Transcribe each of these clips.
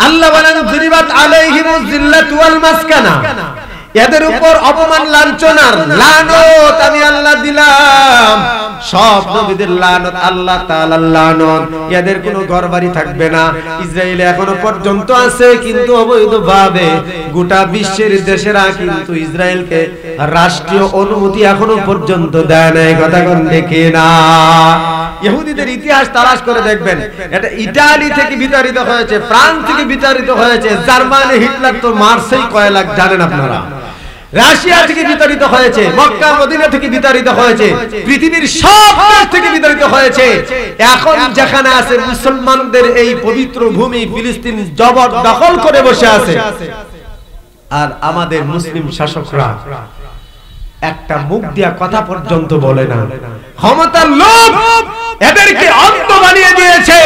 আল্লাহ বলেন যুরিবাত আলাইহিমুজ জিল্লাতু ওয়াল মাসকানা, এদের উপর অপমান লাঞ্ছনার লানত আমি আল্লাহ দিলাম। সব নবীদের লানত, আল্লাহ তাআলার লানত। এদের কোনো ঘরবাড়ি থাকবে না। ইসরায়েলে এখনো পর্যন্ত আছে, কিন্তু অবৈধভাবে গোটা বিশ্বের দেশেরা কিন্তু ইসরায়েলকে রাষ্ট্রীয় অনুমতি এখনো পর্যন্ত দেয় না। কথা কোন দেখে না? ইহুদিদের ইতিহাস তালাশ করে দেখবেন, এটা ইতালি থেকে বিতাড়িত হয়েছে, ফ্রান্স থেকে বিতাড়িত হয়েছে, জার্মানি হিটলার তো মার্সেই কয় লাখ জানেন আপনারা, রাশিয়া থেকে বিতাড়িত হয়েছে, মক্কা মদিনা থেকে বিতাড়িত হয়েছে, পৃথিবীর সব দেশ থেকে বিতাড়িত হয়েছে। এখন যেখানে আছে মুসলমানদের এই পবিত্র ভূমি ফিলিস্তিন জবরদখল করে বসে আছে, আর আমাদের মুসলিম শাসকরা একটা মুখ দিয়া কথা পর্যন্ত বলে না। ক্ষমতার লোভ এদেরকে অন্ধ বানিয়ে দিয়েছে,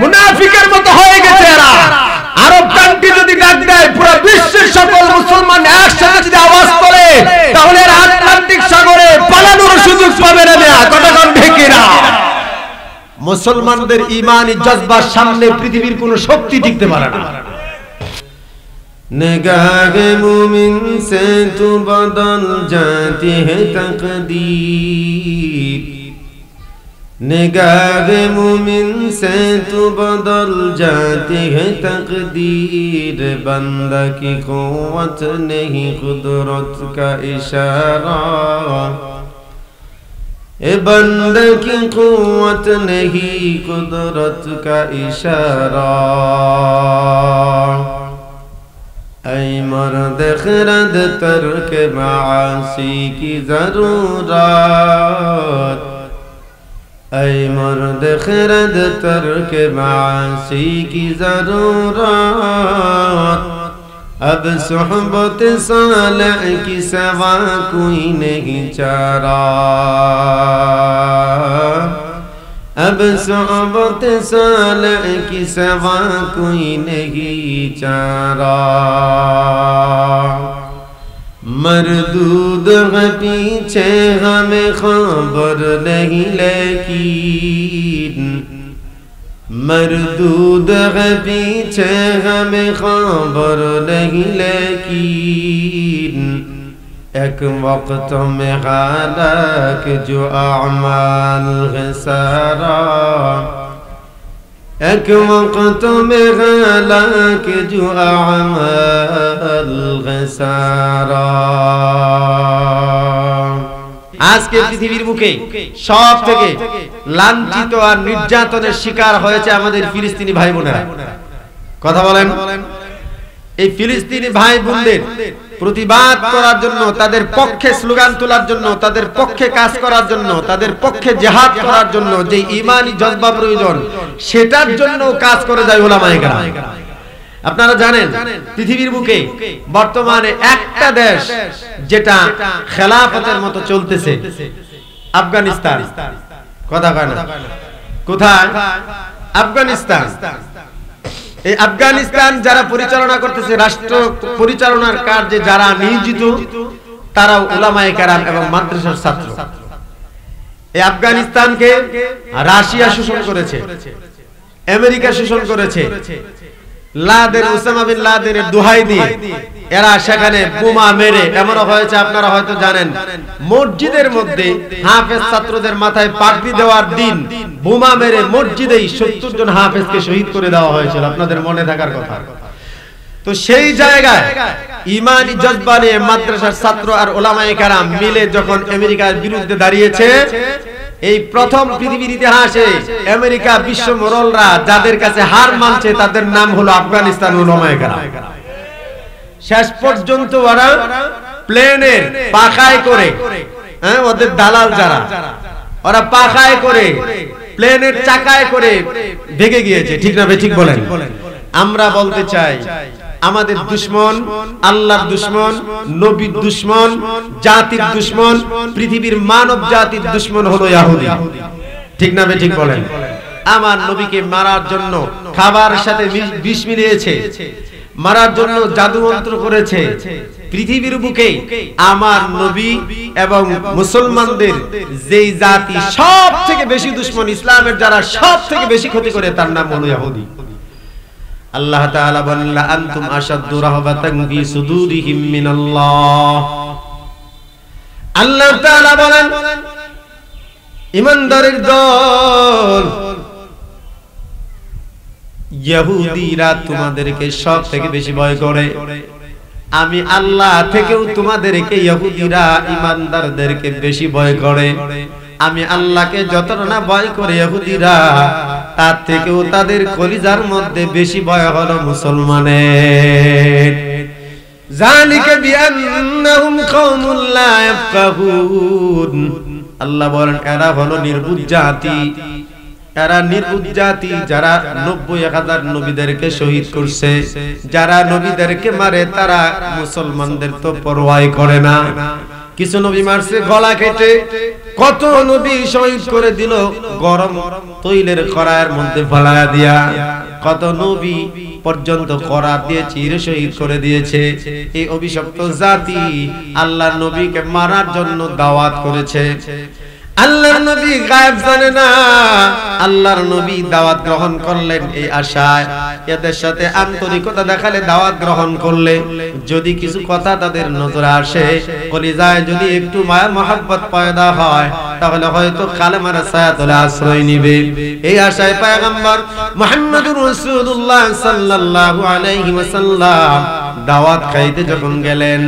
মুনাফিকের মতো হয়ে গেছে এরা। আরব কান্ট্রি যদি ডাক দেয়, পুরো বিশ্বের সকল মুসলমান একসাথে যদি আওয়াজ করে, তাহলে এরা আটলান্টিক সাগরে পালানোর সুযোগ পাবে না। কথা কোন ঠিক না? মুসলমানদের ঈমানি জজবার সামনে পৃথিবীর কোনো শক্তি টিকতে পারে না। निगाह मुमिन से तू बदल जाती है तकदीर, निगाह मुमिन से तू बदल जाती है तकदीर, बंदा की क़ुव्वत नहीं कुदरत का इशारा, ए बंदा की क़ुव्वत नहीं कुदरत का इशारा। ऐ मर्द खिरद तर्क मासी की ज़रूरत, ऐ मर्द खिरद तर्क मासी की ज़रूरत, अब सोहबत सालह की सवा कोई नहीं चारा, अब सोहबत सालह की सवा कोई नहीं चारा। मरदूद पीछे हमें खबर नहीं लेकिन, मरदूद पीछे हमें खबर नहीं लेकिन, एक वक्त में गालक जो अमाल सारा, एक वक्त में गालक जो अमाल सारा। আজকে পৃথিবীর মুখে সব থেকে লাঞ্ছিত আর নির্যাতনের শিকার হয়েছে আমাদের ফিলিস্তিনি ভাই বোনেরা। কথা বলেন, এই ফিলিস্তিনি ভাই বোনদের প্রতিবাদ করার জন্য, তাদের পক্ষে স্লোগান তোলার জন্য, তাদের পক্ষে কাজ করার জন্য, তাদের পক্ষে জিহাদ করার জন্য যে ঈমানি জজবা প্রয়োজন, সেটার জন্য কাজ করে যায় উলামায়ে কেরাম। আপনারা জানেন পৃথিবীর বুকে বর্তমানে একটা দেশ যেটা খেলাফতের মতো চলতেছে, আফগানিস্তান। কথা কয় না? কোথায়? আফগানিস্তান। এই আফগানিস্তান যারা পরিচালনা করতেছে, রাষ্ট্র পরিচালনার কার্যে যারা নিয়োজিত, তারা উলামায়ে কেরাম এবং মাদ্রাসার ছাত্র। এই আফগানিস্তানকে রাশিয়া শোষণ করেছে, আমেরিকা শোষণ করেছে। লাদেন, ওসামা বিন লাদেনের দোহাই দিয়ে এরা সেখানে বোমা মেরে, এমন হয়েছে আপনারা হয়তো জানেন, মসজিদের মধ্যে হাফেজ ছাত্রদের মাথায় পাগড়ি দেওয়ার দিন বোমা মেরে মসজিদেই 70 জন হাফেজকে শহীদ করে দেওয়া হয়েছিল, আপনাদের মনে থাকার কথা। তো সেই জায়গায় ঈমানি জজবা নিয়ে মাদ্রাসার ছাত্র আর উলামায়ে কেরাম মিলে যখন আমেরিকার বিরুদ্ধে দাঁড়িয়েছে, এই প্রথম পৃথিবীর ইতিহাসে আমেরিকা বিশ্ব মোড়লরা যাদের কাছে হার মানছে, তাদের নাম হলো আফগানিস্তান উলামায়ে কেরাম। শেষ পর্যন্ত ওরা প্লেনের পাখায় করে, ওদের দালাল যারা, ওরা পাখায় করে প্লেনের চাকায় করে ভেগে গিয়েছে। ঠিক না? ঠিক বলেন। আমরা বলতে চাই, আমাদের দুশমন, আল্লাহর দুশমন, নবীর দুশমন, জাতির দুশমন, পৃথিবীর মানব জাতির দুশমন হলো ইহুদি। ঠিক না? ঠিক বলেন। আমার নবীকে মারার জন্য খাবারের সাথে বিষ মিলিয়েছে, মারার জন্য জাদু মন্ত্র করেছে। পৃথিবীর বুকে আমার নবী এবং মুসলমানদের যেই জাতি সব থেকে বেশি দুশমন, ইসলামের যারা সব থেকে বেশি ক্ষতি করে, তার নাম হলো ইহুদি। আল্লাহ তাআলা বলেন লা আনতুম আশাদ্দু রাহবাতান ফি সুদুরিহিম মিনাল্লাহ। আল্লাহ তাআলা বলেন ঈমানদারের দল ইহুদিরা তোমাদেরকে সব থেকে বেশি ভয় করে, আমি আল্লাহ থেকেও তোমাদেরকে ইহুদিরা ঈমানদারদেরকে বেশি ভয় করে। আমি আল্লাহকে যতটা না ভয় করে ইহুদিরা, তার থেকেও তাদের কলিজার মধ্যে বেশি ভয় হলো মুসলমানের। যালিকা বিআন্নাহুম কওমুন লা ইয়াফকাহুন। আল্লাহ বলেন এরা হলো নির্বুঝ জাতি, এরা নির্বুঝ জাতি যারা ৯০,০০০ নবীদেরকে শহীদ করছে, যারা নবীদেরকে মারে তারা মুসলমানদের তো পরোয়াই করে না। কিছু নবী মারছে গলা কেটে, কত নবী শহীদ করে দিল গরম তৈলের কড়াইয়ের মধ্যে ফেলা দিয়া, কত নবী পর্যন্ত কড়া দিয়ে চিরে শহীদ করে দিয়েছে। এই অভিশপ্ত জাতি আল্লাহর নবীকে মারার জন্য দাওয়াত করেছে। আল্লাহর নবী গায়েব জানে না, আল্লাহর নবী দাওয়াত গ্রহণ করলেন এই আশায়, এদের সাথে আন্তরিকতা দেখালে, দাওয়াত গ্রহণ করলে যদি কিছু কথা তাদের নজরে আসে, কলিজায় যদি একটু মায়া মহব্বত পয়দা হয়, তাহলে হয়তো কালেমার ছায়াতলে আশ্রয় নিবে। এই আশায় পয়গম্বর মুহাম্মদুর রাসূলুল্লাহ সাল্লাল্লাহু আলাইহি ওয়াসাল্লাম দাওয়াত খাইতে যখন গেলেন,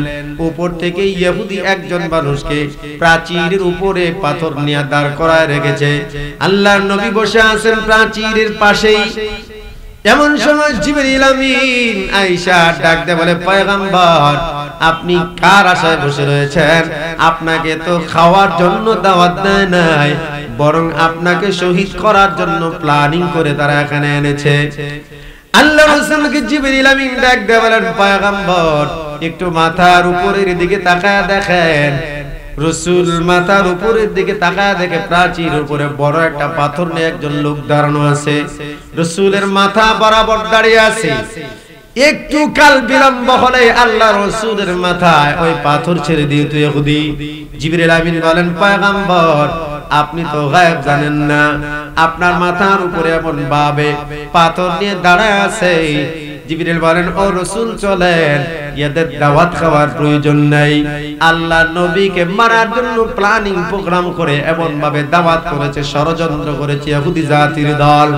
উপর থেকে ইহুদি একজন মানুষকে প্রাচীরের উপরে পাথর নিয়ে দাঁড় করায় রেখেছে। আল্লাহর নবী বসে আছেন প্রাচীরের পাশেই। এমন সময় জিবরিল আমিন আয়েশা ডাক দিয়ে বলে, পয়গম্বর আপনি কার আশায় বসে রয়েছেন? আপনাকে তো খাওয়ার জন্য দাওয়াত দেয় নাই, বরং আপনাকে শহীদ করার জন্য প্ল্যানিং করে তারা এখানে এনেছে। আল্লাহ রাসূলকে জিবরিল আমিন ডাক দিয়ে বলেন, পয়গম্বর একটু মাথার উপরের দিকে তাকায় দেখেন। রাসূল মাথার উপরের দিকে তাকায় দেখে প্রাচীর উপরে বড় একটা পাথর নিয়ে একজন লোক দাঁড়ানো আছে। রাসূলের মাথা বরাবর দাঁড়িয়ে আছে। একটু কাল বিলম্ব হলে আল্লাহ রাসূলের মাথায় ওই পাথর ছেড়ে দিত ইহুদি। জিবরিল আমিন বলেন, পয়গম্বর আপনি তো গায়েব জানেন না, আপনার মাথার উপরে এমন ভাবে পাথর নিয়ে দাঁড়ায় আছে। জিবরিল বলেন, ও রাসূল চলেন, এদের দাওয়াত খাওয়ার প্রয়োজন নাই। আল্লাহ নবীকে মারার জন্য প্ল্যানিং প্রোগ্রাম করে এমন ভাবে দাওয়াত করেছে, ষড়যন্ত্র করেছে ইহুদি জাতির দল।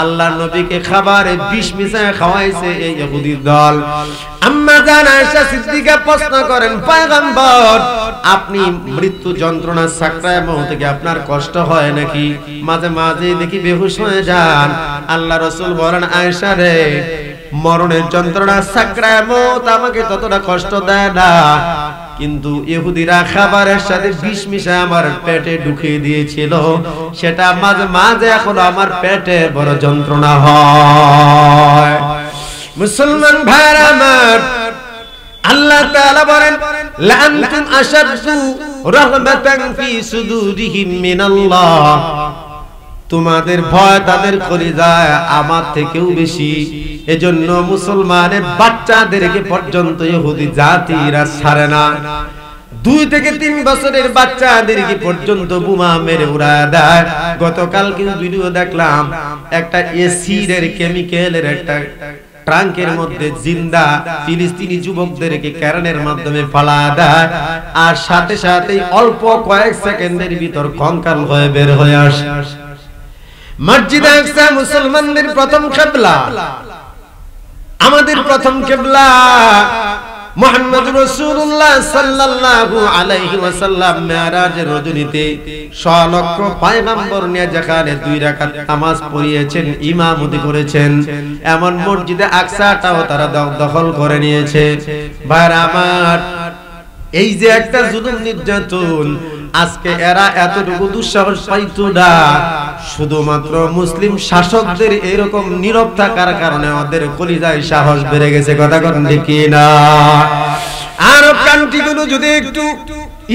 আল্লাহ নবীকে খাবারে বিষ মিশিয়ে খাওয়াইছে এই ইহুদির দল। আম্মা জান আয়েশা সিদ্দিকা প্রশ্ন করেন, পয়গম্বর আপনি মৃত্যু যন্ত্রণা সাকরায় মউত থেকে আপনার কষ্ট হয় নাকি? মাঝে মাঝে দেখি বেহুশ হয়ে যান। আল্লাহ রাসূল বলেন, আয়েশা রে, মরণের যন্ত্রণা সাকরায় মউত আমাকে ততটা কষ্ট দেয় না, কিন্তু ইহুদিরা খাবারের সাথে বিষ মিশিয়ে আমার পেটে ঢুকিয়ে দিয়েছিল, সেটা মাঝে মাঝে এখন আমার পেটে বড় যন্ত্রণা হয়। মুসলমান ভাইরা আমার, আল্লাহ তাআলা বলেন, লা আনতুম আশাদ্দু রাহবাতান ফি সুদুরিহিম মিনাল্লাহ। তোমাদের ভয় তাদের কলিজায় আমার থেকেও বেশি। এজন্য মুসলমানের বাচ্চাদেরকে পর্যন্ত ইহুদি জাতিরা ছাড়ে না। 2 থেকে 3 বছরের বাচ্চাদেরকে পর্যন্ত বোমা মেরে উড়ায় দেয়। গতকাল কিন্তু ভিডিও দেখলাম, একটা এসিডের কেমিক্যালের একটা ট্রাঙ্কের মধ্যে জিন্দা ফিলিস্তিনি যুবকদেরকে ক্যারেনের মাধ্যমে ফালা দেয়, আর সাথে সাথেই অল্প কয়েক সেকেন্ডের ভিতর কঙ্কাল হয়ে বের হয়ে আসে। মসজিদে আকসা মুসলমানদের প্রথম কিবলা, আমাদের প্রথম কিবলা মুহাম্মদুর রাসূলুল্লাহ সাল্লাল্লাহু আলাইহি ওয়াসাল্লাম মেরাজের রজনীতে 100 লক্ষ পয়গম্বর নিয়ে যেখানে 2 রাকাত নামাজ পড়িয়েছেন, ইমামতি করেছেন, এমন মসজিদে আকসাটাও তারা দখল করে নিয়েছে। ভাইরা আমার, এই যে একটা জুলুম নির্যাতন, আজকে এরা এতটুকু দুঃসাহস পাইতো না শুধুমাত্র মুসলিম শাসকদের এরকম নীরব থাকার কারণে ওদের কলিজায় সাহস বেড়ে গেছে। কথা কোন ঠিক না? আরব কান্ট্রিগুলো যদি একটু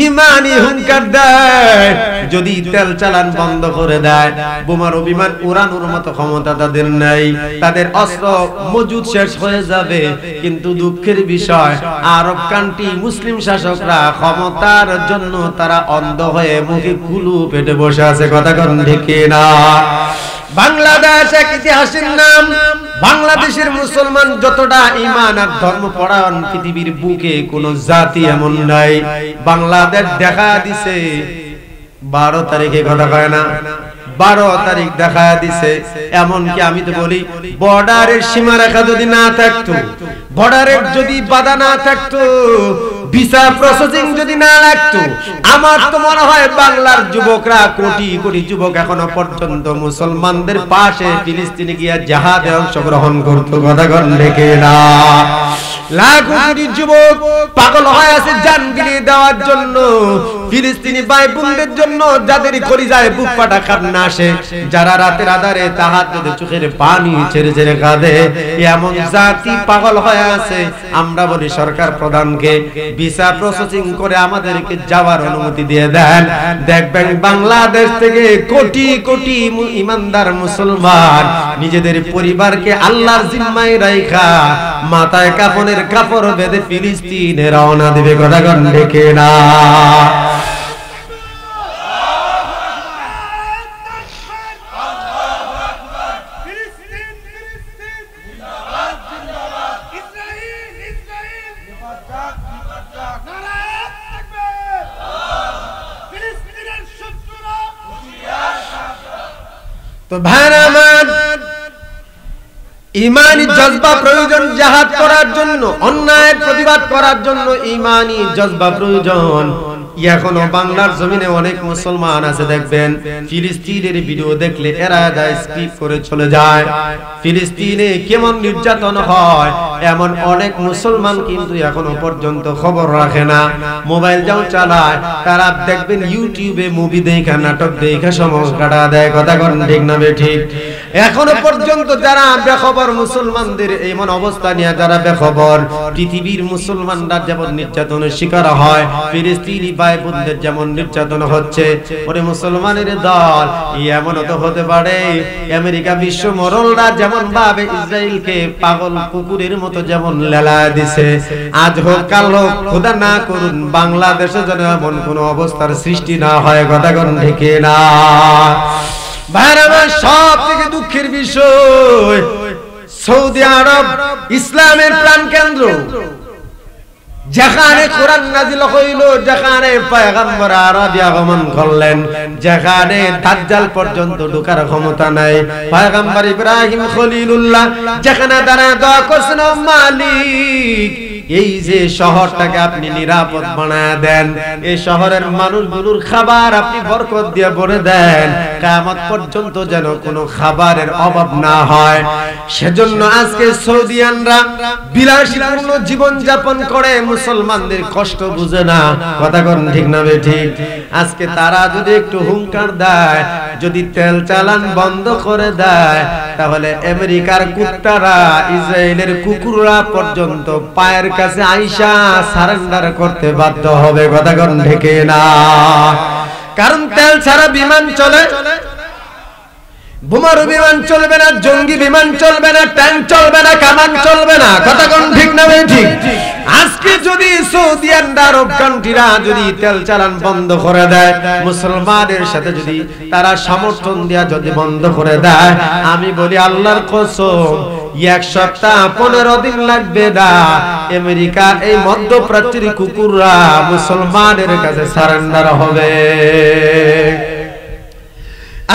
ইমানি হুঙ্কার দেয়, যদি তেল চালান বন্ধ করে দেয়, বোমার বিমান উড়ানোর মতো ক্ষমতা তাদের নাই, তাদের অস্ত্র মজুদ শেষ হয়ে যাবে। কিন্তু দুঃখের বিষয়, আরব কান্ট্রি মুসলিম শাসকরা ক্ষমতার জন্য তারা অন্ধ হয়ে মুখে কুলু পেটে বসে আছে। কথা কোন ঠিক না? বাংলাদেশ এক ইতিহাসের নাম। বাংলাদেশের মুসলমান যতটা ঈমান আর ধর্ম পরায়ণ পৃথিবীর বুকে কোন জাতি এমন নাই। বাংলাদেশ দেখা দিছে 12 তারিখে, কথা কয় না, 12 তারিখ দেখা দিছে। এমনকি আমি তো বলি বর্ডারের সীমারেখা যদি না থাকতো, বর্ডারের যদি বাধা না থাকতো, ভিসা প্রসেসিং যদি না লাগতো, আমার তো মনে হয় বাংলার যুবকরা, কোটি কোটি যুবক এখনো পর্যন্ত মুসলমানদের পাশে ফিলিস্তিনে গিয়ে জিহাদে অংশগ্রহণ করতো। কথা কন দেখে না, লাখো কোটি যুবক পাগল হয়ে আছে জান বিলিয়ে দেওয়ার জন্য, ফিলিস্তিনি ভাই বোনদের জন্য, যাদের কলিজায় বুক ফাটা কান্না আসে, যারা রাতের আধারে তাহাজ্জুদে চোখের পানি ছেড়ে ছেড়ে কাঁদে, এমন জাতি পাগল হয়ে আছে। আমরা বলি সরকার প্রধানকে ভিসা প্রসেসিং করে আমাদেরকে যাওয়ার অনুমতি দিয়ে দেন। দেখবেন বাংলাদেশ থেকে কোটি কোটি ইমানদার মুসলমান নিজেদের পরিবারকে আল্লাহর জিম্মায় রাখা মাথায় কাফনের কাপড় বেঁধে ফিলিস্তিনে রওনা দিবে। কথা কন দেখে না। তো ভাইরা আমার, ঈমানি জজবা প্রয়োজন জিহাদ করার জন্য, অন্যায়ের প্রতিবাদ করার জন্য ঈমানি জজবা প্রয়োজন। এখনো বাংলার জমিনে অনেক মুসলমান আছে, দেখবেন ফিলিস্তিনের ভিডিও দেখলে এরা যায় স্কিপ করে চলে যায়। ফিলিস্তিনে কেমন নির্যাতন হয় এমন অনেক মুসলমান কিন্তু এখনো পর্যন্ত খবর রাখে না। মোবাইল যাও চালায়, তারা দেখবেন ইউটিউবে মুভি দেখা, নাটক দেখা সময় কাটা দেয়। কথা কন ঠিক না বেঠিক? এখনো পর্যন্ত যারা বেখবর, মুসলমানদের এমন অবস্থা নিয়ে যারা বেখবর, পৃথিবীর মুসলমানরা যেমন নির্যাতনের শিকার হয়, ফিলিস্তিনি ভাই বোনদের যেমন নির্যাতন হচ্ছে, ওরে মুসলমানের দল এমনও তো হতে পারে আমেরিকা বিশ্ব মরলরা যেমন ভাবে ইসরায়েলকে পাগল কুকুরের মতো যেমন লেলা দিছে, আজ হোক কাল হোক, খোদা না করুন বাংলাদেশে যেন এমন কোন অবস্থার সৃষ্টি না হয়। কথা কোন ঠিক না? ভাইরা আমার, সব থেকে দুঃখের বিষয় সৌদি আরব ইসলামের প্রাণকেন্দ্র, যেখানে কোরআন নাযিল হইল, যেখানে পয়গম্বর আরবি আগমন করলেন, যেখানে দাজ্জাল পর্যন্ত ঢোকার ক্ষমতা নাই, পয়গম্বর ইব্রাহিম খলিলুল্লাহ যেখানে দাঁড়ায় দোয়া করছেন, মালিক এই যে শহরটাকে আপনি নিরাপদ বানায় দেন, এই শহরের মানুষগুলোর খাবার আপনি বরকত দিয়ে ভরে দেন, কিয়ামত পর্যন্ত যেন কোনো খাবারের অভাব না হয়। সেজন্য আজকে সৌদিয়ানরা বিলাসীপূর্ণ জীবন যাপন করে, মুসলমানদের কষ্ট বুঝে না। কথা কোন ঠিক না বেঠিক? আজকে তারা যদি একটু হুঙ্কার দেয়, যদি তেল চালান বন্ধ করে দেয়, তাহলে আমেরিকার কুত্তারা, ইসরায়েলের কুকুররা পর্যন্ত পায়ের কাছে আইসা সারেন্ডার করতে বাধ্য হবে। কথা কোন ঠিক না? কারণ তেল ছাড়া বিমান চলে, বোমারু বিমান চলবে না, জঙ্গি বিমান চলবে না, ট্যাঙ্ক চলবে না, কামান চলবে না। কথা কোন ঠিক না ঠিক? আজকে যদি সৌদি আরব কান্ট্রিরা যদি তেল চালান বন্ধ করে দেয়, মুসলমানের সাথে যদি তারা সমর্থন দেয়া যদি বন্ধ করে দেয়, আমি বলি আল্লাহর কসম, 1 সপ্তাহ 15 দিন লাগবে না, আমেরিকা এই মধ্যপ্রাচ্যের কুকুররা মুসলমানের কাছে সারেন্ডার হবে।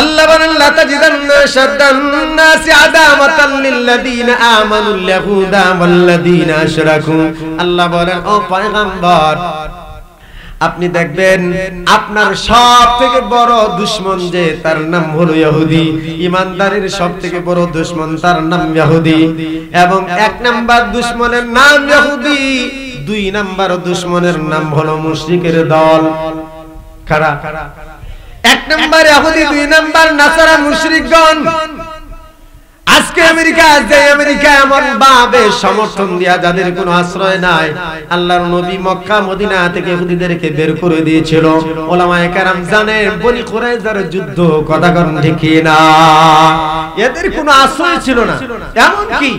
আল্লাহ বলেন, লা তাজিদান্না শাদ্দান নাসি আদাওয়াতান লিল্লাযীনা আমানুল ইয়াহুদা ওয়াল্লাযীনা আশরাকু। আল্লাহ বলেন, ও পয়গম্বর, আপনি দেখবেন আপনার সবথেকে বড় দুশমন যে, তার নাম হলো ইহুদি। ইমানদারের সবথেকে বড় দুশমন, তার নাম ইহুদি। এবং 1 নাম্বার দুশমনের নাম ইহুদি, 2 নাম্বার দুশমনের নাম হলো মুশরিকের দল। কারা? 1 নাম্বার ইহুদি, 2 নাম্বার নাসারা মুশরিকগণ। আজকে আমেরিকা, যে আমেরিকা এমন ভাবে সমর্থন দিয়া, যাদের কোনো আশ্রয় নাই, আল্লাহর নবী মক্কা মদিনা থেকে ইহুদিদেরকে বের করে দিয়েছিল। উলামায়ে কেরাম জানেন বনি কুরাইজার যুদ্ধ। কথা কোন ঠিক না? এদের কোনো আশ্রয় ছিল না। এমন কি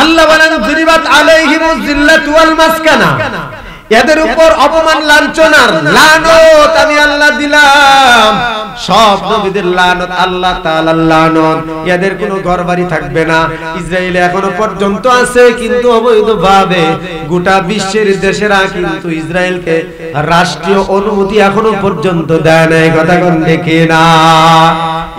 আল্লাহ বলেন, যুরিবাত আলাইহিমুজ জিল্লাতু ওয়াল মাসকানা, এদের উপর অপমান লাঞ্ছনার লানত আমি আল্লাহ দিলাম। সব নবীদের লানত, আল্লাহ তাআলার লানত। এদের কোনো ঘরবাড়ি থাকবে না। ইসরায়েলে এখনো পর্যন্ত আছে, কিন্তু অবৈধভাবে গোটা বিশ্বের দেশেরা কিন্তু ইসরায়েলকে রাষ্ট্রীয় অনুমতি এখনো পর্যন্ত দেয় নাই। কথা কোন দেখে না?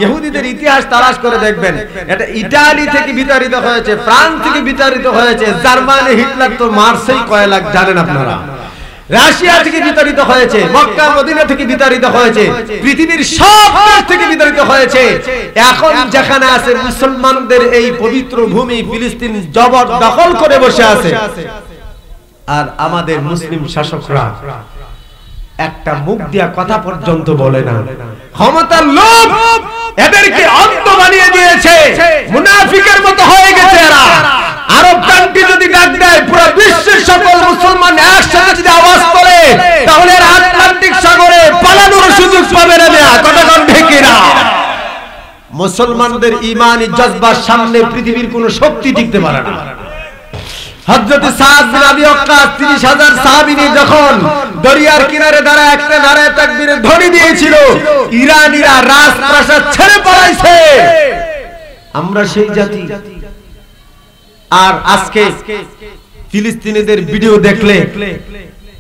ইহুদিদের ইতিহাস তালাশ করে দেখবেন, এটা ইতালি থেকে বিতাড়িত হয়েছে, ফ্রান্স থেকে বিতাড়িত হয়েছে, জার্মানি হিটলার তো মার্সেই কয় লাখ জানেন আপনারা, রাশিয়া থেকে বিতাড়িত হয়েছে, মক্কা মদিনা থেকে বিতাড়িত হয়েছে, পৃথিবীর সব দেশ থেকে বিতাড়িত হয়েছে। এখন যেখানে আছে মুসলমানদের এই পবিত্র ভূমি ফিলিস্তিন জবরদখল করে বসে আছে, আর আমাদের মুসলিম শাসকরা একটা মুখ দিয়া কথা পর্যন্ত বলে না। ক্ষমতার লোভ এদেরকে অন্ধ বানিয়ে দিয়েছে, মুনাফিকের মতো হয়ে গেছে এরা। আরব কান্ট্রি যদি ডাক দেয়, পুরো বিশ্বের সকল মুসলমান একসাথে যদি আওয়াজ করে, তাহলে এরা আটলান্টিক সাগরে পালানোর সুযোগ পাবে না। কথা কোন ঠিক না? মুসলমানদের ঈমানি জজবার সামনে পৃথিবীর কোনো শক্তি টিকতে পারে না। হযরত সাদ বিন আবি ওয়াক্কাস ৩০,০০০ সাহাবী নিয়ে যখন দরিয়ার কিনারে দাঁড়ায় একটা নারায়ে তাকবীরের ধ্বনি দিয়েছিল, ইরানীরা রাজপ্রাসাদ ছেড়ে পালাইছে। আমরা সেই জাতি। আর আজকে ফিলিস্তিনিদের ভিডিও দেখলে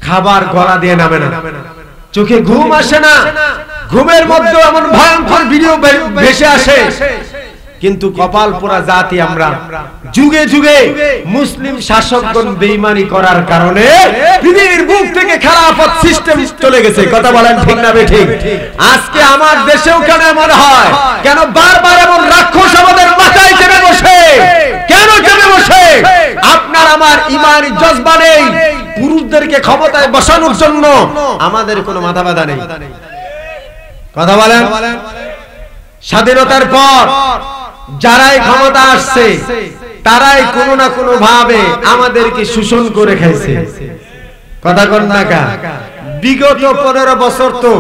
খাবার গলা দিয়ে নামে না, চোখে ঘুম আসে না, ঘুমের মধ্যে এমন ভয়ঙ্কর ভিডিও ভেসে আসে। কিন্তু কপাল পোড়া জাতি আমরা। যুগে যুগে মুসলিম শাসকগণ বেঈমানি করার কারণে পৃথিবীর বুক থেকে খেলাফত সিস্টেম চলে গেছে। কথা বলেন ঠিক না বেঠিক? আজকে আমার দেশেও কেন এমন হয়? কেন বারবার এমন রাক্ষস আমাদের মাথায় চেপে বসে? কেন চেপে বসে? আপনার আমার ঈমানি জজবা নেই। পুরুষদেরকে ক্ষমতায় বসানোর জন্য আমাদের কোনো মাথা ব্যথা নেই। কথা বলেন। স্বাধীনতার পর যারাই ক্ষমতা আসছে, তারাই কোনো না কোনো ভাবে আমাদেরকে শোষণ করে খাইছে। কথা কোন না কা? বিগত 15 বছর তো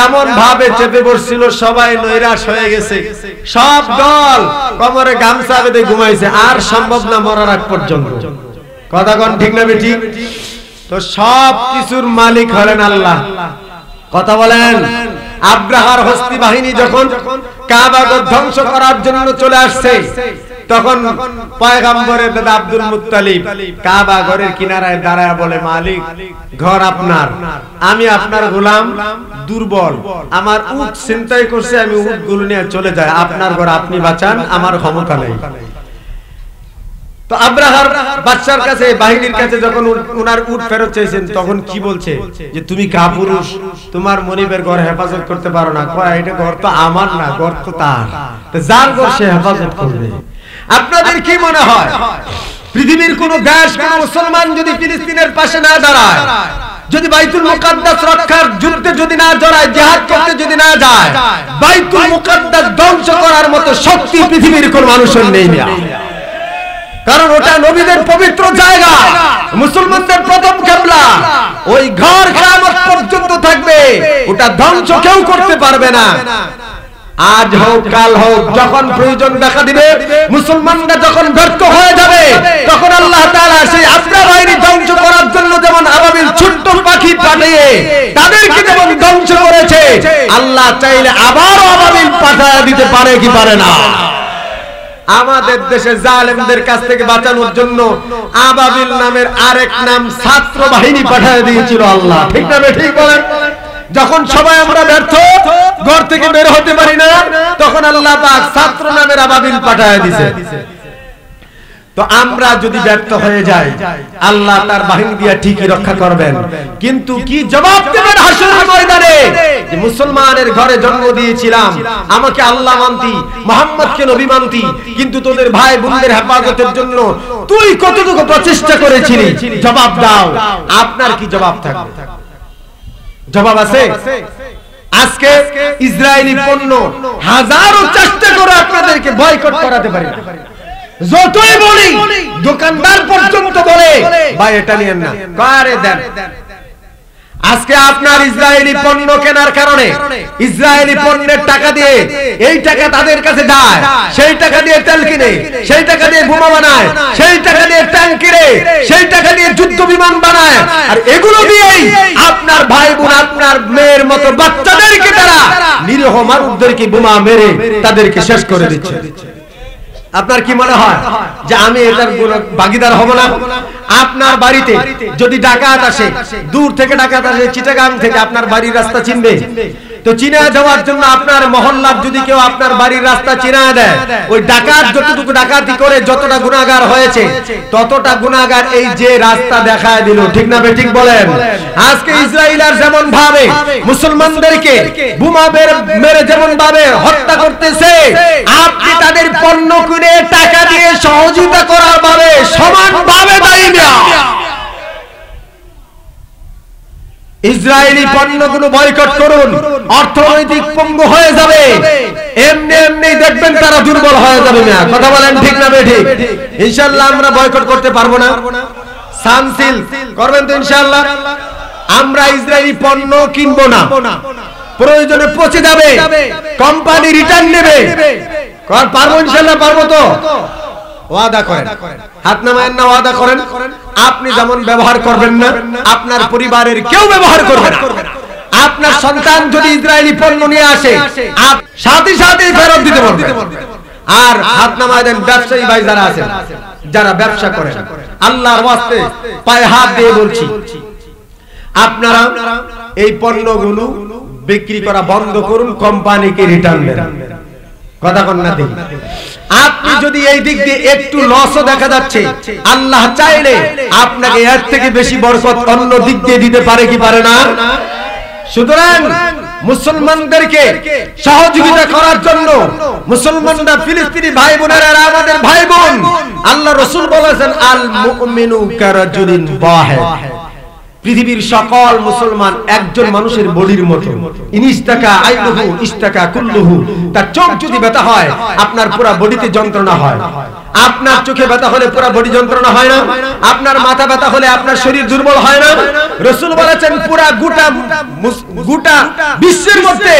এমন ভাবে চেপে বসছিল, সবাই নৈরাশ হয়ে গেছে। সব দল কোমরে গামছা বেঁধে ঘুমাইছে, আর সম্ভব না মরার আগ পর্যন্ত। কথা কোন ঠিক না বেঠিক? তো সব কিছুর মালিক হলেন আল্লাহ। কথা বলেন। আব্রাহার হস্তি বাহিনী যখন কাবা ঘর ধ্বংস করার জন্য চলে আসছে, তখন পয়গম্বরের দাদা আব্দুল মুত্তালিব কাবা ঘরের কিনারায় দাঁড়ায় বলে, মালিক ঘর আপনার, আমি আপনার গোলাম, দুর্বল, আমার উট ছিনতাই করছে, আমি উট গুলো নিয়ে চলে যাই, আপনার ঘর আপনি বাঁচান, আমার ক্ষমতা নেই। তো আব্রাহার বাদশার কাছে, বাহিনীর কাছে যখন উনার উট ফেরত চাইছেন, তখন কি বলছে যে তুমি কাপুরুষ, তোমার মনিবের ঘর হেফাজত করতে পারো না। কয় এটা ঘর তো আমার না, ঘর তো তার, তো যার ঘর সে হেফাজত করবে। আপনাদের কি মনে হয় পৃথিবীর কোন দেশ, কোন মুসলমান যদি ফিলিস্তিনের পাশে না দাঁড়ায়, যদি বাইতুল মুকাদ্দাস রক্ষার যুদ্ধে যদি না জড়ায়, জিহাদ করতে যদি না যায়, বাইতুল মুকাদ্দাস ধ্বংস করার মতো শক্তি পৃথিবীর কোন মানুষের নেই না। কারণ ওটা নবীদের পবিত্র জায়গা, মুসলমানদের প্রথম কিবলা। ওই ঘর কিয়ামত পর্যন্ত থাকবে, ওটা ধ্বংস কেউ করতে পারবে না। আজ হোক কাল হোক, যখন প্রয়োজন দেখা দিবে, মুসলমানরা যখন ব্যর্থ হয়ে যাবে, তখন আল্লাহ তাআলা সেই আফ্রা বাহিনী ধ্বংস করার জন্য যেমন আবাবিল ছোট্ট পাখি পাঠিয়ে তাদেরকে যেমন ধ্বংস করেছে, আল্লাহ চাইলে আবারও আবাবিল পাঠিয়ে দিতে পারে কি পারে না? আমাদের দেশে জালেমদের কাছ থেকে বাঁচানোর জন্য আবাবিল নামের আরেক নাম ছাত্র বাহিনী পাঠিয়ে দিয়েছিল আল্লাহ। ঠিক না ঠিক বলেন? যখন সবাই আমরা ব্যর্থ, ঘর থেকে বের হতে পারি না, তখন আল্লাহ পাক ছাত্র নামের আবাবিল পাঠিয়ে দিয়েছে। তো আমরা যদি ব্যর্থ হয়ে যাই, আল্লাহ তার বাহিনী দিয়ে ঠিকই রক্ষা করবেন। কিন্তু কি জবাব দেবেন হাসরের ময়দানে? যে মুসলমানের ঘরে জন্ম দিয়েছিলাম, আমাকে আল্লাহ মানতি, মুহাম্মদকে নবী মানতি, কিন্তু তোদের ভাই বোনদের হেফাজতের জন্য তুই কতটুকু প্রচেষ্টা করেছিলি? জবাব দাও। আপনার কি জবাব থাকবে? জবাব আছে? আজকে ইসরায়েলি পণ্য হাজারো চেষ্টা করে আপনাদেরকে বয়কট করাতে পারি না। যতই বলি, দোকানদার পর্যন্ত বলে ভাই এটা নিয়েন না, কারে দেন। আজকে আপনার ইসরায়েলি পণ্য কেনার কারণে, ইসরায়েলি পণ্যের টাকা দিয়ে, এই টাকা তাদের কাছে যায়, সেই টাকা দিয়ে তেল কিনে, সেই টাকা দিয়ে বোমা বানায়, সেই টাকা দিয়ে ট্যাঙ্ক কিনে, সেই টাকা দিয়ে যুদ্ধ বুদ্ধিমান বানায়, আর এগুলো দিয়েই আপনার ভাই বোন, আপনার মেয়ের মতো বাচ্চাদেরকে তারা নিরীহ মানুষদেরকে বোমা মেরে তাদেরকে শেষ করে দিচ্ছে। আপনার কি মনে হয় যে আমি এটার ভাগীদার হব না? আপনার বাড়িতে যদি ডাকাত আসে, দূর থেকে ডাকাত আসে, চিটাগাং থেকে, আপনার বাড়ির রাস্তা চিনবে তো চিনা যাওয়ার জন্য আপনার মহল্লার যদি কেউ আপনার বাড়ির রাস্তা চিনা দেয়, ওই ডাকাত যতটুকু ডাকাতি করে যতটা গুনাহগার হয়েছে ততটা গুনাহগার এই যে রাস্তা দেখায় দিল। ঠিক না বে ঠিক বলেন? আজকে ইসরায়েল যেমন ভাবে মুসলমানদেরকে বোমা মেরে যেমন ভাবে হত্যা করতেছে, আপনি তাদের পণ্য কিনে টাকা দিয়ে সহযোগিতা করার ভাবে সমানভাবে দায়ী না। ইসরায়েলি পণ্যগুলো বয়কট করুন, অর্থনৈতিক পঙ্গু হয়ে যাবে, এমনি এমনি দেখবেন তারা দুর্বল হয়ে যাবে না। কথা বলেন ঠিক না বেঠিক? ইনশাআল্লাহ আমরা বয়কট করতে পারবো না? সানসিল করবেন তো ইনশাআল্লাহ? আমরা ইসরায়েলি পণ্য কিনবো না, প্রয়োজনে পচে যাবে, কোম্পানি রিটার্ন নেবে। পারবো ইনশাআল্লাহ? পারবো তো? ওয়াদা করেন, হাত নামায়েন না, ওয়াদা করেন আপনি যেমন ব্যবহার করবেন না, আপনার পরিবারের কেউ ব্যবহার করবে না। আপনার সন্তান যদি ইসরায়েলি পণ্য নিয়ে আসে, সাথে সাথে ফেরত দিতে পারবে। আর হাত নামায় দেন ব্যবসায়ী ভাই যারা আছেন, যারা ব্যবসা করেন, আল্লাহর ওয়াস্তে পায়ে হাত দিয়ে বলছি, আপনারা এই পণ্যগুলো বিক্রি করা বন্ধ করুন, কোম্পানিকে রিটার্ন দেন। কথা কন না দেখি? আপনি যদি এই দিক দিয়ে একটু লসও দেখা যাচ্ছে, আল্লাহ চাইলে আপনাকে এর থেকে বেশি বরকত অন্য দিক দিয়ে দিতে পারে কি পারে না? সুতরাং মুসলমানদেরকে সহযোগিতা করার জন্য, মুসলমানরা ফিলিস্তিনি ভাই বোনেরা আমাদের ভাই বোন, আল্লাহ রাসূল বলেছেন আল মুমিনু কারাজুলিন ওয়াহিদ, পৃথিবীর সকল মুসলমান একজন মানুষের বডির মতো। ইনিস্তাকা আইনুহু ইস্তাকা কুল্লুহু, তার চোখ যদি ব্যথা হয় আপনার পুরো বডিতে যন্ত্রণা হয়। আপনার চোখে ব্যথা হলে পুরো বডি যন্ত্রণা হয় না? আপনার মাথা ব্যথা হলে আপনার শরীর দুর্বল হয় না? রাসূল বলেছেন পুরো গোটা বিশ্বের মধ্যে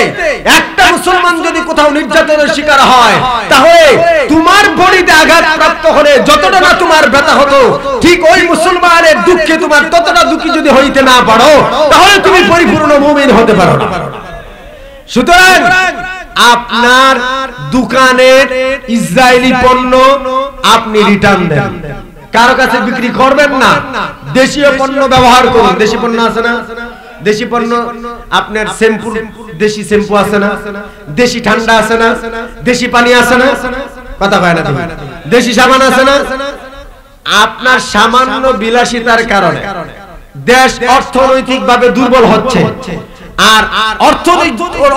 একটা মুসলমান যদি কোথাও নির্যাতনের শিকার হয়, তাহলে তোমার বডিতে আঘাত প্রাপ্ত হলে যতটা না তোমার ব্যথা হতো, ঠিক ওই মুসলমানের দুঃখে তোমার ততটা দুঃখী যদি হইতে না পারো, তাহলে তুমি পরিপূর্ণ মুমিন হতে পারো না। সুতরাং আপনার দোকানের ইসরায়েলি পণ্য আপনি রিটার্ন দেন, কারো কাছে বিক্রি করবেন না, দেশীয় পণ্য ব্যবহার করুন। দেশি পণ্য আছে না? দেশি পণ্য আপনার শ্যাম্পু, দেশি শ্যাম্পু আছে না? দেশি ঠান্ডা আছে না? দেশি পানি আছে না? কথা কয় না? দেশি সাবান আছে না? আপনার সামান্য বিলাসিতার কারণে দেশ অর্থনৈতিকভাবে দুর্বল হচ্ছে, আর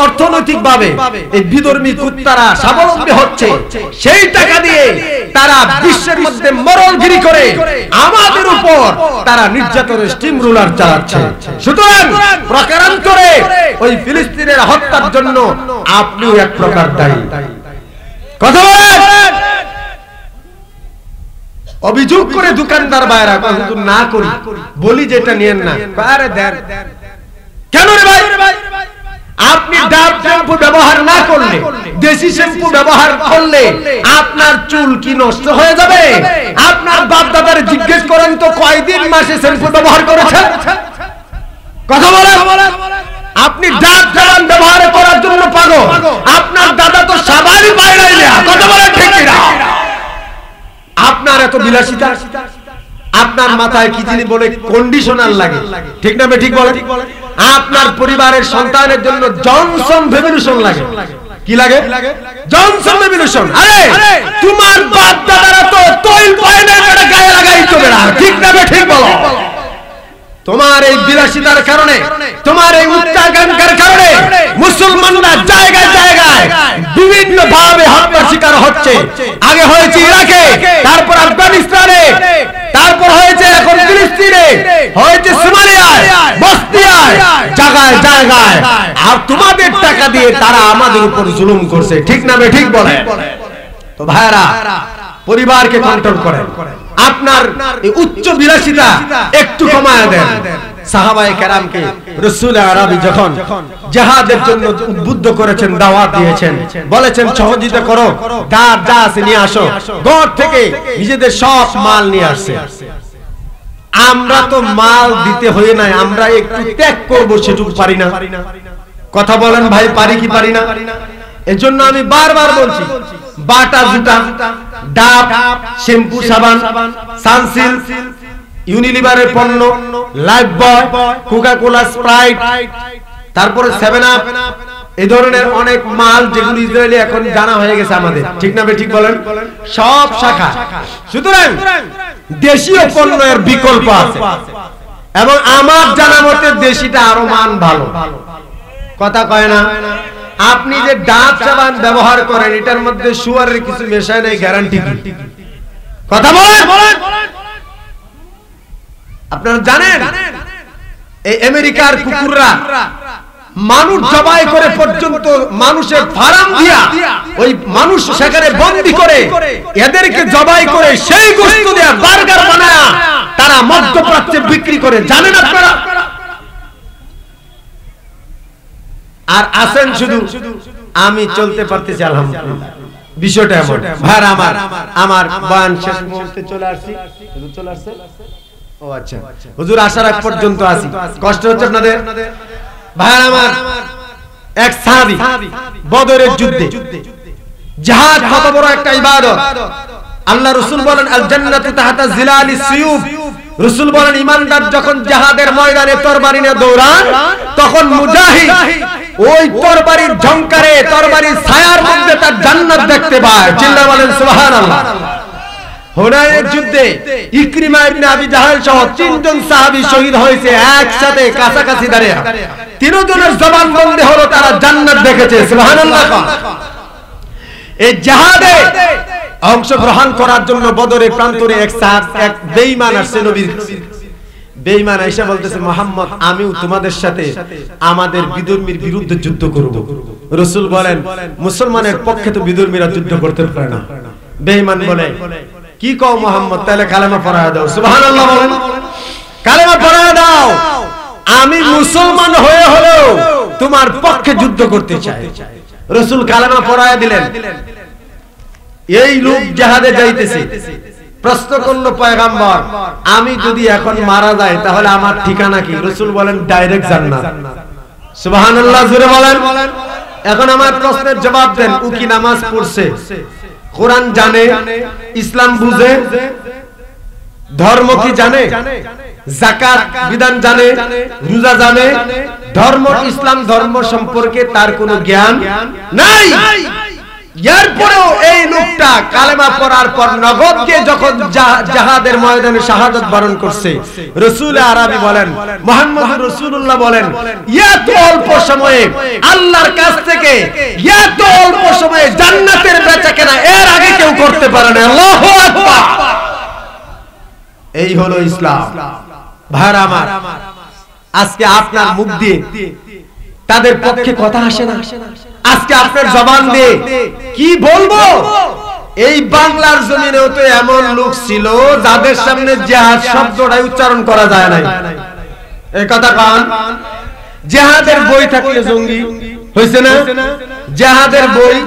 অর্থনৈতিকভাবে এই বিধর্মী কুত্তারা স্বাবলম্বী হচ্ছে। সেই টাকা দিয়ে তারা বিশ্বের মধ্যে মরলগিরি করে আমাদের উপর তারা নির্যাতনের স্টিম রুলার চালাচ্ছে। সুতরাং প্রকারান্তরে ওই ফিলিস্তিনের হত্যার জন্য আপনিও এক প্রকার দায়ী। কথা বলেন? অভিযোগ করে দোকানদার বাইরা হুজুর না করি, বলি যেটা নিয়েন না, আরে দেন কেন রে ভাই? আপনি ডাব শ্যাম্পু ব্যবহার না করলে, দেশি শ্যাম্পু ব্যবহার করলে আপনার চুল কি নষ্ট হয়ে যাবে? আপনার বাপ দাদার জিজ্ঞেস করেন তো কয়দিন মাসে শ্যাম্পু ব্যবহার করেছেন? কথা বলেন? আপনি ডাব সাবান ব্যবহার করার জন্য পাগল, আপনার দাদা তো সাবানই বাইরে না। কথা বলেন ঠিক কিনা? আপনার এত বিলাসিতা, আপনার মাথায় কি যিনি বলে কন্ডিশনার লাগে, ঠিক না? ঠিক বলে? আপনার পরিবারের সন্তানের জন্য জনসন বেবিলুশন লাগে। কি লাগে? জনসন বেবিলুশন। আরে তোমার বাপ দাদারা তো তৈল পয়নের করে গায়ে লাগাইতো না, ঠিক না? ঠিক বলো? তোমার এই বিলাসিতার কারণে, তোমার এই উচ্চাকাঙ্ক্ষার কারণে মুসলমানরা জায়গায় জায়গায় বিভিন্ন ভাবে হত্যার শিকার হচ্ছে। আগে হয়েছে ইরাকে, তারপর আফগানিস্তানে, তারপর হয়েছে এখন ফিলিস্তিনে, হয়েছে সোমালিয়ায়, বসনিয়ায়, জায়গায় জায়গায়। আর তোমাদের টাকা দিয়ে তারা আমাদের উপর জুলুম করছে, ঠিক না? ঠিক বলে? তো ভাইরা, পরিবারকে কন্ট্রোল করেন, আপনার উচ্চ বিলাসিতা একটু কমায় দেন। সাহাবায়ে কেরামকে রাসূল আরবি যখন জিহাদের জন্য উদ্বুদ্ধ করেছেন, দাওয়াত দিয়েছেন, বলেছেন সহযোগিতা করো, যা আছে নিয়ে আসো। ঘর থেকে নিজেদের সব মাল নিয়ে আসছে। আমরা তো মাল দিতে হয়ে নাই, আমরা একটু ত্যাগ করবো সেটুকু পারি না? কথা বলেন ভাই, পারি কি পারি না? এজন্য আমি বারবার বলছি, বাটা জুতা, ডাব, শ্যাম্পু, সাবান, সানসিল্ক, ইউনিলিভারের পণ্য, লাইফবয়, কোকা-কোলা, স্প্রাইট, তারপরে 7 আপ, এই ধরনের অনেক মাল যেগুলো ইসরায়েলি এখন জানা হয়ে গেছে আমাদের, ঠিক না ঠিক বলেন? সব শাখা। সুতরাং দেশীয় পণ্যের বিকল্প আছে এবং আমার জানা মতে দেশিটা আরো মান ভালো। কথা কয় না? আপনি যে ডাব সাবান ব্যবহার করেন এটার মধ্যে সুয়ারের কিছু মেশায় নাই, গ্যারান্টি কি? কথা বলেন। আপনারা জানেন এই আমেরিকার কুকুররা মানুষ জবাই করে পর্যন্ত মানুষের ফার্ম দিয়া ওই মানুষ সেখানে বন্দী করে এদেরকে জবাই করে সেই গোশত দিয়া বার্গার বানায়া তারা মধ্যপ্রাচ্যে বিক্রি করে, জানেন আপনারা? আর আছেন শুধু আমি চলতে পারতেছি আলহামদুলিল্লাহ। বিষয়টা এমন ভাই, আমার বয়ান শেষ মুহূর্তে চলে আসছি। হুজুর চলে আসছে? ও আচ্ছা, হুজুর আসার আগ পর্যন্ত আছি। কষ্ট হচ্ছে আপনাদের? ভাই আমার, এক সাহাবী বদরের যুদ্ধে, জিহাদ কত বড় একটা ইবাদত। আল্লাহ রাসূল বলেন আল জান্নাতু তাহতা জিলালিস সিয়ুফ। রাসূল বলেন ইমানদার যখন জিহাদের ময়দানে তরবারি নিয়ে দৌড়ান তখন মুজাহিদ ওই তরবারির ঝংকারে, তরবারির ছায়ার মধ্যে তার জান্নাত দেখতে পায়। চিল্লা বলেন সুবহানাল্লাহ। হুনাইনের যুদ্ধে ইকরিমা ইবনে আবি জাহল সহ 3 জন সাহাবী শহীদ হয়েছে একসাথে কাছাকাছি দাঁড়িয়ে। 3 জনের জবান বন্ধ হলো, তারা জান্নাত দেখেছে। সুবহানাল্লাহ। এই জিহাদে অংশগ্রহণ করার জন্য বদরের প্রান্তরে এক বেঈমান আসছে নবীর। বেঈমান আয়েশা বলতেছে, মুহাম্মদ আমিও তোমাদের সাথে আমাদের বিধর্মীর বিরুদ্ধে যুদ্ধ করব। রাসূল বলেন মুসলমানের পক্ষে তো বিধর্মীরা যুদ্ধ করতে পারে না। বেঈমান বলে, কি কও মুহাম্মদ, তাহলে কালেমা পড়ায় দাও। সুবহানাল্লাহ বলেন, কালেমা পড়ায় দাও, আমি মুসলমান হয়ে হলেও তোমার পক্ষে যুদ্ধ করতে চাই। রাসূল কালেমা পড়ায় দিলেন। এই লোক জিহাদে যাইতেছে, প্রশ্ন করলো পয়গম্বর আমি যদি এখন মারা যাই তাহলে আমার ঠিকানা কি? রাসূল বলেন ডাইরেক্ট জান্নাত। সুবহানাল্লাহ জোরে বলেন। এখন আমার প্রশ্নের জবাব দেন, ও কি নামাজ পড়ছে, কোরআন জানে, ইসলাম বুঝে, ধর্ম কি জানে, যাকাত বিধান জানে, রোজা জানে, ধর্ম ইসলাম ধর্ম সম্পর্কে তার কোনো জ্ঞান নাই। এরপরেও এই লোকটা কালেমা পড়ার পর নগদকে যখন জিহাদের ময়দানে শাহাদাত বরণ করছে, রাসূল আরবি বলেন, মুহাম্মদুর রাসূলুল্লাহ বলেন, এত অল্প সময়ে আল্লাহর কাছ থেকে এত অল্প সময়ে জান্নাতের বেচাকেনা এর আগে কেউ করতে পারে না। আল্লাহু আকবার। এই হলো ইসলাম। ভাইরা আমার, আজকে আপনার মুখ দিয়ে তাদের পক্ষে কথা আসে না। আজকে আপনার জবান দিয়ে কি বলবো? এই বাংলার জমিনেও তো এমন লোক ছিল যাদের সামনে জিহাদ শব্দটাই উচ্চারণ করা যায় না। এই কথা কান, জিহাদের বই থাকলে জঙ্গি হইছে না? জিহাদের বই,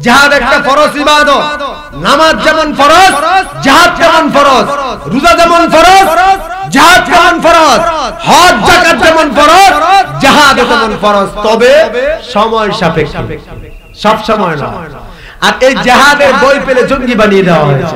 জিহাদ একটা ফরজ ইবাদত। নামাজ যেমন ফরজ, জিহাদ যেমন ফরজ। রোজা যেমন ফরজ, জিহাদ যেমন ফরজ। হজ যাকাত যেমন ফরজ, জিহাদ যেমন ফরজ। তবে সময় সাপেক্ষে, সব সময় না। আর এই জিহাদের বই পেলে জঙ্গি বানিয়ে দেওয়া হয়েছে।